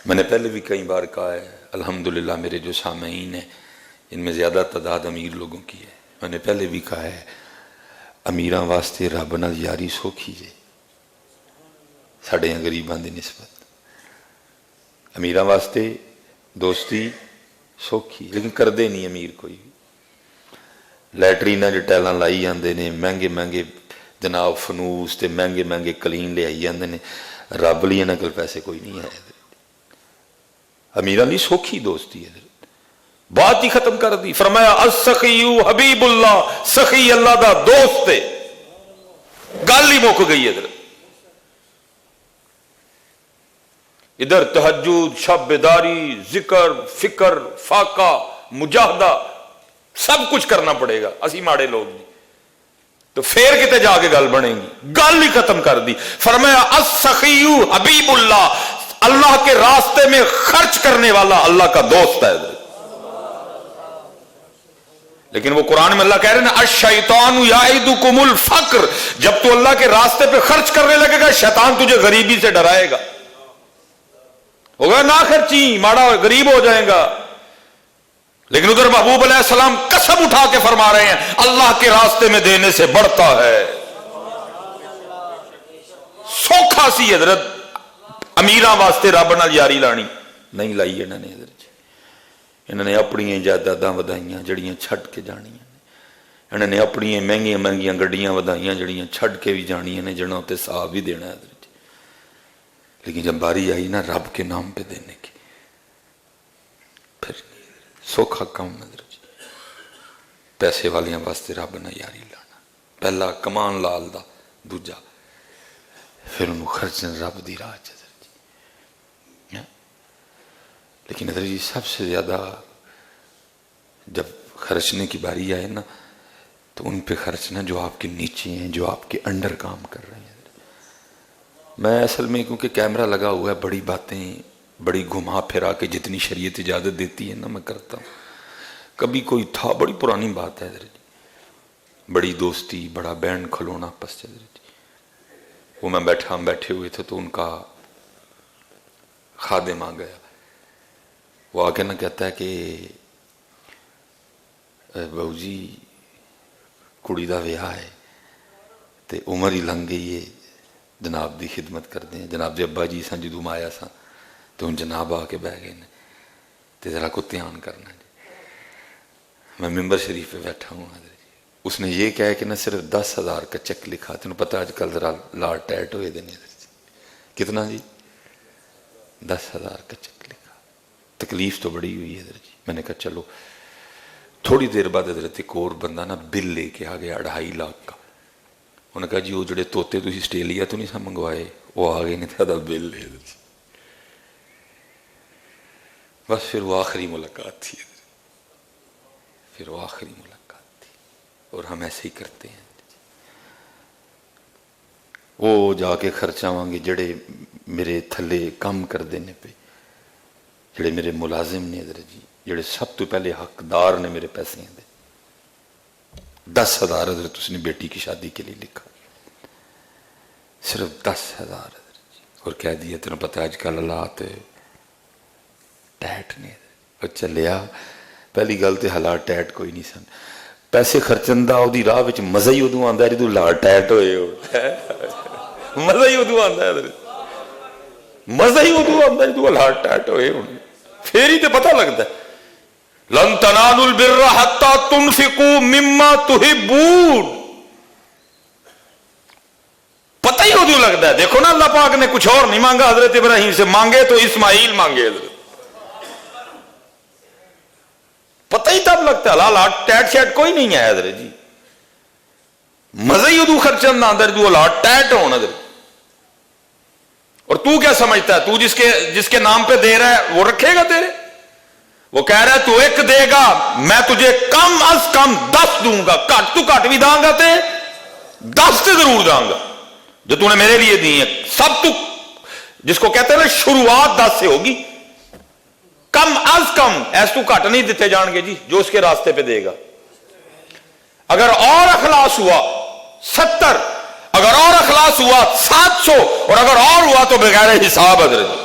میں نے پہلے بھی کئی بار کہا ہے، الحمدللہ میرے جو سامعین ہیں ان میں زیادہ تعداد امیر لوگوں کی ہے. میں نے پہلے بھی کہا ہے امیراں واسطے رب نال یاری سوکھی جے ساڑے غریباں دی نسبت. امیراں واسطے دوستی سوکھی لیکن کردے نہیں امیر کوئی. لیٹریناں جو ٹیلاں لائی جاندے نے، مہنگے مہنگے جناب فنوس تے مہنگے مہنگے کلین لے آئی جاندے نے، رب لیے نہ کل پیسے کوئی نہیں ہے. امیراں دی سوکھی دوستی ہے. بات ہی ختم کر دی، فرمایا السخی حبیب اللہ، سخی اللہ دا دوست ہے. گل ہی مک گئی. ادھر تہجد، شب بیداری، ذکر، فکر، فاقہ، مجاہدہ سب کچھ کرنا پڑے گا. اسی ماڑے لوگ نہیں تو پھر کتے جا کے گل بنے گی. گل ہی ختم کر دی. فرمایا السخی حبیب اللہ، اللہ کے راستے میں خرچ کرنے والا اللہ کا دوست ہے. لیکن وہ قرآن میں اللہ کہہ رہے ہیں الشیطان یعدکم الفقر، جب تو اللہ کے راستے پہ خرچ کرنے لگے گا شیطان تجھے غریبی سے ڈرائے گا. ہوگا نہ خرچی، ماڑا غریب ہو جائے گا. لیکن ادھر محبوب علیہ السلام قسم اٹھا کے فرما رہے ہیں اللہ کے راستے میں دینے سے بڑھتا ہے. سوکھا سی حضرت امیراں واسطے رب نال یاری لانی نہیں لائی انہوں نے. انہوں نے اپنی جائیداداں ودائیاں جڑیاں چھڈ کے جانیاں نے. انہوں نے اپنی مہنگیاں مہنگیاں گڈیاں ودائیاں جڑیاں چھڈ کے بھی جانیاں نے، جنہوں تے صاحب بھی دینا ہے. لیکن جب باری آئی نا رب کے نام پہ دینے کی، پھر سوکھا کام نظر جی. پیسے والیاں واسطے رب نہ یاری لانا، پہلا کمان لال دا، دوجا پھر انہوں خرچن رب دی راہ چ. لیکن حضرت جی سب سے زیادہ جب خرچنے کی باری آئے نا تو ان پہ خرچنا جو آپ کے نیچے ہیں، جو آپ کے انڈر کام کر رہے ہیں. میں اصل میں کیونکہ کیمرہ لگا ہوا ہے بڑی باتیں بڑی گھما پھرا کے جتنی شریعت اجازت دیتی ہے نا میں کرتا ہوں. کبھی کوئی تھا، بڑی پرانی بات ہے حضرت جی، بڑی دوستی، بڑا بینڈ کھلونا پس حضرت جی. وہ میں بیٹھا، ہم بیٹھے ہوئے تھے تو ان کا خادم آ گیا. وہ آ کے نہ کہتا ہے کہ بہو جی کڑی دا ویاہ ہے تے عمر ہی لنگ گئی ہے، جناب دی خدمت کر دیں. جناب دے ابا جی سن جدوں آیا سا تو ان جناب آ کے بہ گئے نے تے ذرا کو دھیان کرنا جی. میں ممبر شریف پہ بیٹھا ہوں حضرت جی. اس نے یہ کہا کہ نہ صرف 10,000 کا چیک لکھا. تمہیں پتہ آج کل ذرا لاڑ ٹیٹ ہوئے دینے حضرت جی. کتنا جی؟ 10,000 کا چیک لکھا. تکلیف تو بڑی ہوئی ہے حضرت جی. میں نے کہا چلو. تھوڑی دیر بعد حضرت ایک اور بندہ نا بل لے کے آ گیا 2.5 لاکھ کا. انہوں نے کہا جی وہ جڑے توتے تھی آسٹریلیا تو نہیں سا منگوائے وہ آ گئے نہیں تھا بل لے. بس پھر وہ آخری ملاقات تھی، پھر وہ آخری ملاقات تھی. اور ہم ایسے ہی کرتے ہیں. وہ جا کے خرچاواں گے جڑے میرے تھلے کام کر دینے پہ، جڑے میرے ملازم نے حضرت جی، جڑے سب تو پہلے حقدار نے میرے پیسے دے. 10,000 حضرت اس نے بیٹی کی شادی کے لیے لکھا، صرف 10,000 حضرت جی. اور کہہ دیا تینوں پتہ آج کل حالات ٹیٹ نے. اور چلیا پہلی گل تے حالات ٹیٹ کوئی نہیں سن. پیسے خرچن دا دی راہ وچ مزہ ہی ادوں آندا ہے جدوں حالات ٹیٹ ہوئے ہو. مزہ ہی ادوں آندا ہے حضرت، مزہ ہی ادوں آندا ہے جدوں حالات ٹیٹ ہوئے ہو. پھر ہی تے پتہ لگتا ہے لن تنالوا البر حتى تنفقوا مما تحبون. پتہ ہی ادوں لگتا ہے. دیکھو نا اللہ پاک نے کچھ اور نہیں مانگا حضرت ابراہیم سے، مانگے تو اسماعیل مانگے حضرت. پتہ ہی تب لگتا ہے حالات ٹیٹ شیٹ کوئی نہیں ہے حضرت جی. مزہ ہی ادوں خرچن دا اندر جو حالات ٹیٹ ہون حضرت. اور تو کیا سمجھتا ہے تو جس کے نام پہ دے رہا ہے وہ رکھے گا تیرے؟ وہ کہہ رہا ہے تو 1 دے گا میں تجھے کم از کم 10 دوں گا. کٹ تو کٹ بھی داں گا تے 10 تے ضرور داں گا جو تو نے میرے لیے دی ہیں. سب تو جس کو کہتے ہیں نا شروعات 10 سے ہوگی. کم از کم ایس تو کٹ نہیں دیتے جان گے جی جو اس کے راستے پہ دے گا. اگر اور اخلاص ہوا 70، اگر اور اخلاص ہوا 700، اور اگر اور ہوا تو بغیر حساب حضرت.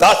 10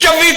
24